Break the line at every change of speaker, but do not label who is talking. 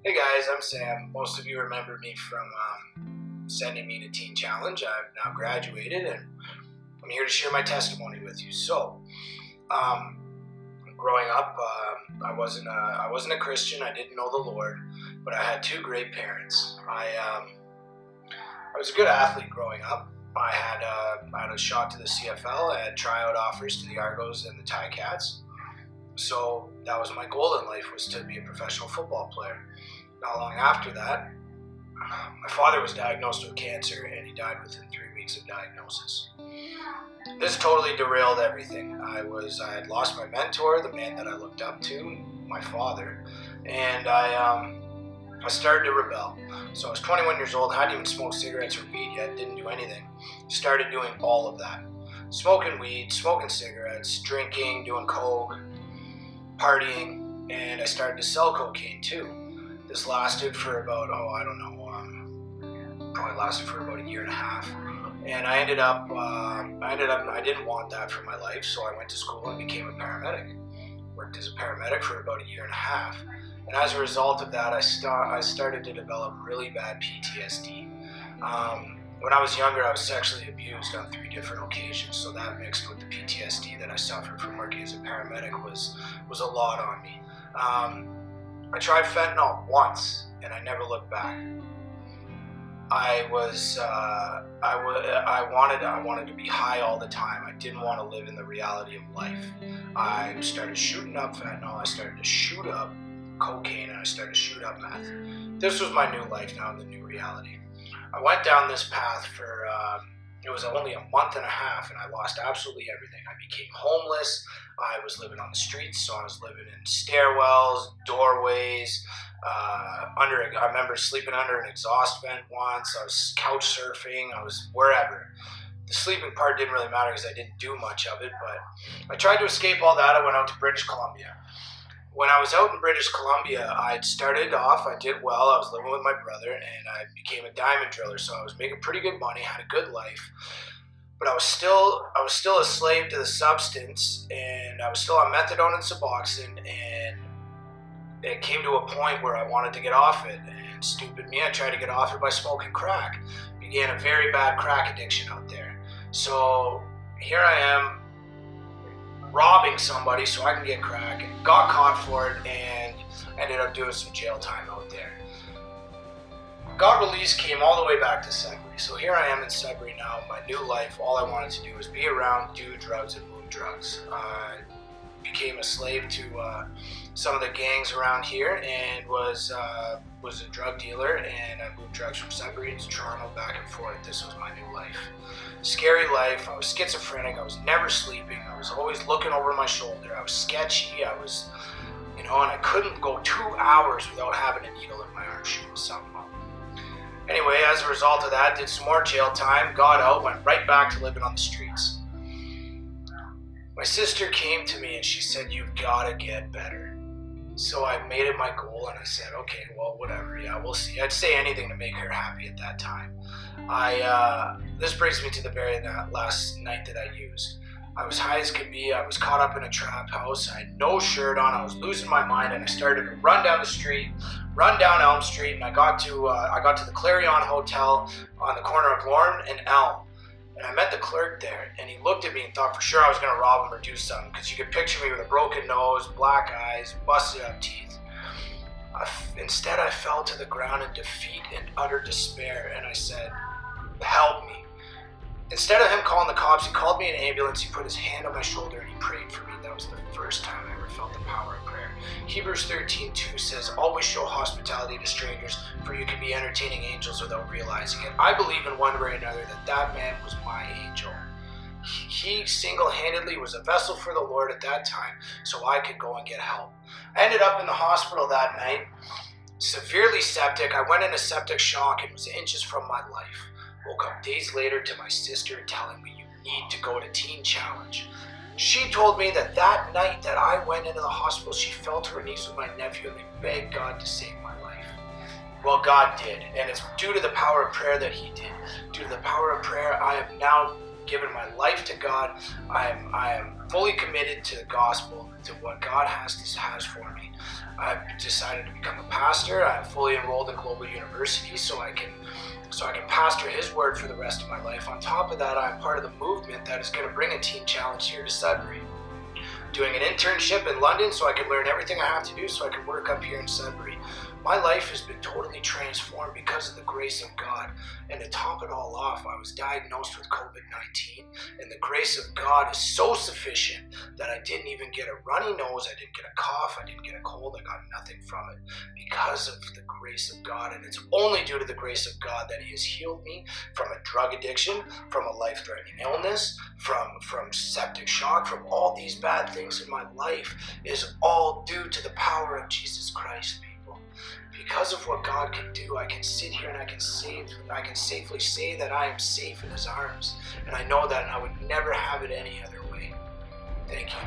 Hey guys, I'm Sam. Most of you remember me from sending me to Teen Challenge. I've now graduated and I'm here to share my testimony with you. So, growing up, I wasn't a Christian. I didn't know the Lord, but I had two great parents. I was a good athlete growing up. I had a shot to the CFL. I had tryout offers to the Argos and the Ticats. So that was my goal in life, was to be a professional football player. Not long after that, my father was diagnosed with cancer and he died within 3 weeks of diagnosis. This totally derailed everything. I had lost my mentor, the man that I looked up to, my father, and I started to rebel. So I was 21 years old, hadn't even smoked cigarettes or weed yet, didn't do anything. Started doing all of that. Smoking weed, smoking cigarettes, drinking, doing coke, partying, and I started to sell cocaine too. This lasted for about, probably lasted for about 1.5 years. And I didn't want that for my life, so I went to school and became a paramedic. Worked as a paramedic for about 1.5 years. And as a result of that, I started to develop really bad PTSD. When I was younger, I was sexually abused on 3 different occasions, so that mixed with the PTSD that I suffered from working as a paramedic was a lot on me. I tried fentanyl once, and I never looked back. I wanted to be high all the time. I didn't want to live in the reality of life. I started shooting up fentanyl, I started to shoot up cocaine, and I started to shoot up meth. This was my new life now, the new reality. I went down this path for, it was only 1.5 months, and I lost absolutely everything. I became homeless. I was living on the streets, so I was living in stairwells, doorways, I remember sleeping under an exhaust vent once. I was couch surfing. I was wherever. The sleeping part didn't really matter because I didn't do much of it, but I tried to escape all that. I went out to British Columbia. When I was out in British Columbia, I started off, I did well. I was living with my brother and I became a diamond driller, so I was making pretty good money, had a good life. But I was still a slave to the substance, and I was still on methadone and Suboxone, and it came to a point where I wanted to get off it, and stupid me, I tried to get off it by smoking crack. Began a very bad crack addiction out there. So here I am, robbing somebody so I can get crack, and got caught for it and ended up doing some jail time out there. Got released, came all the way back to Sudbury. So here I am in Sudbury now, my new life. All I wanted to do was be around, do drugs, and move drugs. I became a slave to some of the gangs around here and was a drug dealer, and I moved drugs from Sudbury to Toronto, back and forth. This was my new life. Scary life. I was schizophrenic. I was never sleeping. I was always looking over my shoulder. I was sketchy. I was, and I couldn't go 2 hours without having a needle in my arm shooting something up. Anyway, as a result of that, did some more jail time, got out, went right back to living on the streets. My sister came to me and she said, "You've got to get better." So I made it my goal and I said, okay, well, whatever, yeah, we'll see. I'd say anything to make her happy at that time. This brings me to the very last night that I used. I was high as could be. I was caught up in a trap house. I had no shirt on. I was losing my mind, and I started to run down the street, run down Elm Street, and I got to the Clarion Hotel on the corner of Lorne and Elm. And I met the clerk there, and he looked at me and thought for sure I was going to rob him or do something, because you could picture me with a broken nose, black eyes, busted up teeth. Instead, I fell to the ground in defeat and utter despair, and I said, "Help me." Instead of him calling the cops, he called me an ambulance, he put his hand on my shoulder, and he prayed for me. That was the first time I ever felt the power of prayer. Hebrews 13:2 says, "Always show hospitality to strangers, for you can be entertaining angels without realizing it." I believe in one way or another that man was my angel. He single-handedly was a vessel for the Lord at that time, so I could go and get help. I ended up in the hospital that night, severely septic. I went into septic shock and was inches from my life. Woke up days later to my sister telling me, "You need to go to Teen Challenge." She told me that night that I went into the hospital, she fell to her knees with my nephew and they begged God to save my life. Well, God did, and it's due to the power of prayer that he did. Due to the power of prayer, I have now given my life to God. I am fully committed to the gospel, to what God has for me. I've decided to become a pastor. I'm fully enrolled in Global University so I can pastor His word for the rest of my life. On top of that, I'm part of the movement that is going to bring a teen challenge here to Sudbury. Doing an internship in London so I can learn everything I have to do so I can work up here in Sudbury. My life has been totally transformed because of the grace of God. And to top it all off, I was diagnosed with COVID-19, and the grace of God is so sufficient that I didn't even get a runny nose, I didn't get a cough, I didn't get a cold, I got nothing from it because of the grace of God. And it's only due to the grace of God that He has healed me from a drug addiction, from a life-threatening illness, from septic shock, from all these bad things in my life. It is all due to the power of Jesus Christ, people. Because of what God can do, I can sit here and I can safely say that I am safe in His arms. And I know that I would never have it any other way. Thank you.